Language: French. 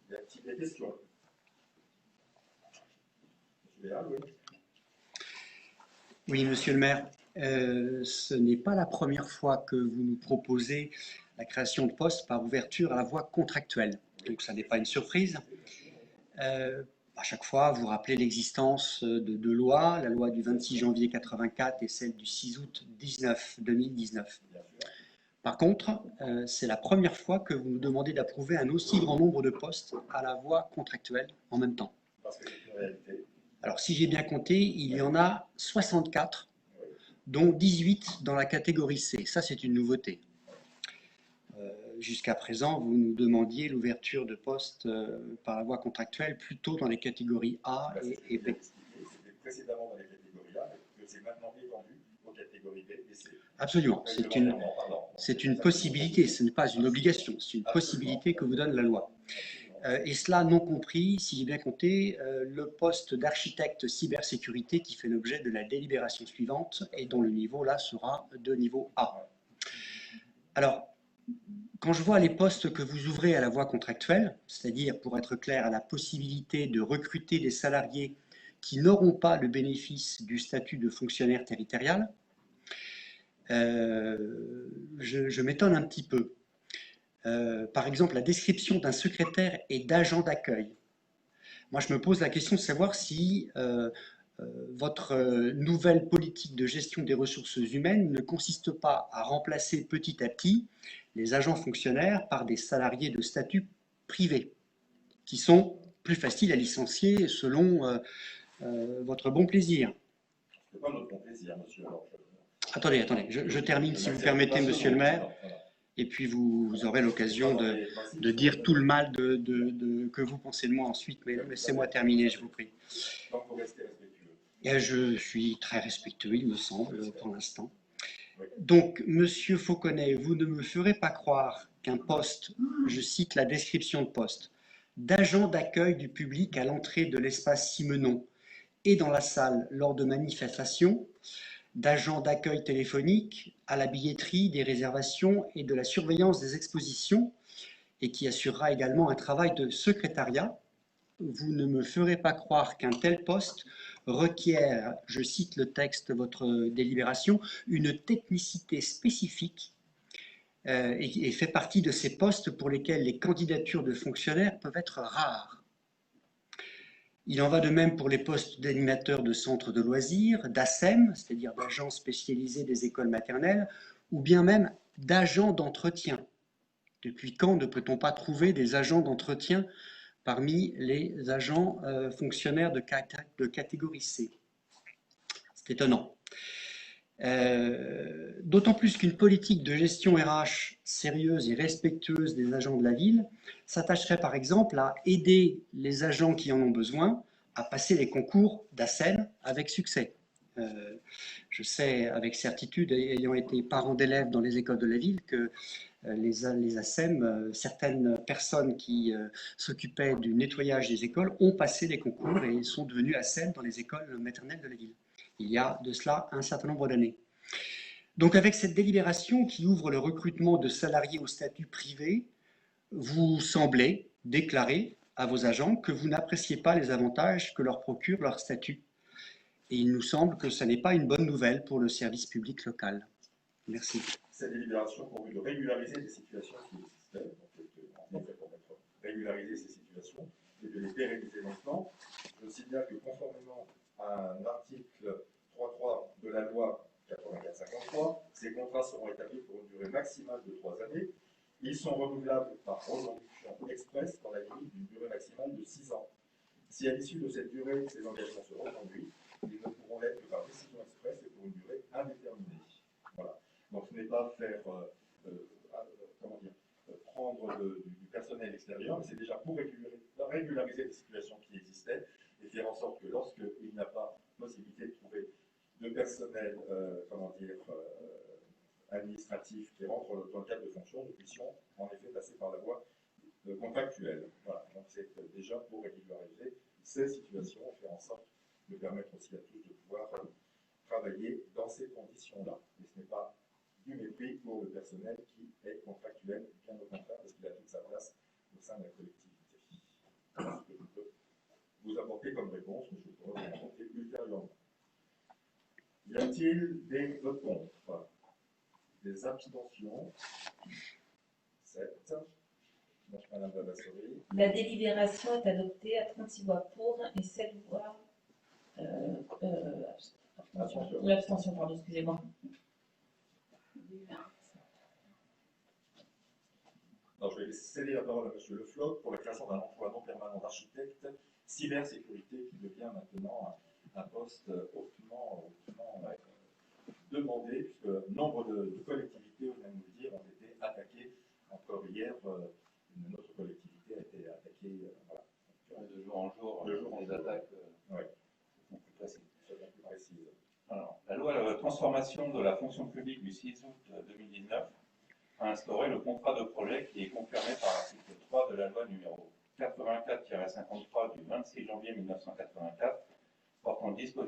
Y a-t-il des questions? Monsieur Béal, oui. Oui, monsieur le maire, ce n'est pas la première fois que vous nous proposez la création de postes par ouverture à la voie contractuelle. Donc, ça n'est pas une surprise. À chaque fois, vous rappelez l'existence de deux lois, la loi du 26 janvier 84 et celle du 6 août 2019. Par contre, c'est la première fois que vous nous demandez d'approuver un aussi grand nombre de postes à la voie contractuelle en même temps. Parce que c'est une réalité. Alors, si j'ai bien compté, il y en a 64, dont 18 dans la catégorie C. Ça, c'est une nouveauté. Jusqu'à présent, vous nous demandiez l'ouverture de postes par la voie contractuelle plutôt dans les catégories A et B. C'était précédemment dans les catégories A, mais que c'est maintenant étendu aux catégories B et C. Absolument. C'est une possibilité, ce n'est pas une obligation, c'est une possibilité que vous donne la loi. Et cela non compris, si j'ai bien compté, le poste d'architecte cybersécurité qui fait l'objet de la délibération suivante et dont le niveau là sera de niveau A. Alors, quand je vois les postes que vous ouvrez à la voie contractuelle, c'est-à-dire, pour être clair, à la possibilité de recruter des salariés qui n'auront pas le bénéfice du statut de fonctionnaire territorial, je m'étonne un petit peu. Par exemple, la description d'un secrétaire et d'agent d'accueil. Moi, je me pose la question de savoir si votre nouvelle politique de gestion des ressources humaines ne consiste pas à remplacer petit à petit les agents fonctionnaires par des salariés de statut privé, qui sont plus faciles à licencier selon votre bon plaisir. Ce n'est pas notre bon plaisir, monsieur. Attendez, je termine si vous permettez, monsieur le maire. Et puis vous aurez l'occasion de dire tout le mal que vous pensez de moi ensuite, mais laissez-moi terminer, je vous prie. Donc vous restez respectueux. Et je suis très respectueux, il me semble, pour l'instant. Donc, monsieur Fauconnet, vous ne me ferez pas croire qu'un poste, je cite la description de poste, d'agent d'accueil du public à l'entrée de l'espace Simenon et dans la salle lors de manifestations, d'agent d'accueil téléphonique à la billetterie, des réservations et de la surveillance des expositions, et qui assurera également un travail de secrétariat. Vous ne me ferez pas croire qu'un tel poste requiert, je cite le texte de votre délibération, une technicité spécifique et fait partie de ces postes pour lesquels les candidatures de fonctionnaires peuvent être rares. Il en va de même pour les postes d'animateurs de centres de loisirs, d'ASEM, c'est-à-dire d'agents spécialisés des écoles maternelles, ou bien même d'agents d'entretien. Depuis quand ne peut-on pas trouver des agents d'entretien parmi les agents fonctionnaires de catégorie C? C'est étonnant. D'autant plus qu'une politique de gestion RH sérieuse et respectueuse des agents de la ville s'attacherait par exemple à aider les agents qui en ont besoin à passer les concours d'ASEM avec succès. Je sais avec certitude, ayant été parent d'élèves dans les écoles de la ville, que les ASEM, certaines personnes qui s'occupaient du nettoyage des écoles ont passé les concours et sont devenus ASEM dans les écoles maternelles de la ville. Il y a de cela un certain nombre d'années. Donc avec cette délibération qui ouvre le recrutement de salariés au statut privé, vous semblez déclarer à vos agents que vous n'appréciez pas les avantages que leur procure leur statut. Et il nous semble que ce n'est pas une bonne nouvelle pour le service public local. Merci. Cette délibération pour de régulariser des situations qui existaient, en effet pour régulariser ces situations et de les pérenniser maintenant. Je cite bien que conformément à un article 3.3 de la loi 84-53, ces contrats seront établis pour une durée maximale de 3 années. Ils sont renouvelables par résolution express dans la limite d'une durée maximale de 6 ans. Si à l'issue de cette durée, ces engagements seront reconduits, ils ne pourront l'être que par décision express et pour une durée indéterminée. Voilà. Donc ce n'est pas faire, prendre du personnel extérieur, mais c'est déjà pour régulariser les situations qui existaient et faire en sorte que lorsqu'il n'y a pas possibilité de trouver de personnel, administratif qui rentre dans le cadre de fonction, nous puissions en effet passer par la voie contractuelle. Voilà. Donc c'est déjà pour régulariser ces situations, faire en sorte de permettre aussi à tous de pouvoir travailler dans ces conditions-là. Et ce n'est pas du mépris pour le personnel qui est contractuel, bien au contraire, parce qu'il a toute sa place au sein de la collectivité. vous apporter comme réponse, mais je pourrais vous apporter ultérieurement. Y a-t-il des votes contre? Des abstentions? 7. Donc, Madame Vavassori. La délibération est adoptée à 36 voix pour et 7 voix. L'abstention, pardon, excusez-moi. Alors, je vais céder la parole à M. Le Floch pour la création d'un emploi non permanent d'architecte cybersécurité qui devient maintenant un poste hautement demandé, puisque nombre de collectivités, vous allez nous le dire, ont été attaquées. Encore hier, une autre collectivité a été attaquée. Voilà. De jour en jour, les attaques sont plus précises. Alors, la loi de transformation de la fonction publique du 6 août 2019 a instauré le contrat de projet qui est confirmé par l'article 3 de la loi numéro 84-53 du 26 janvier 1984 portant disposition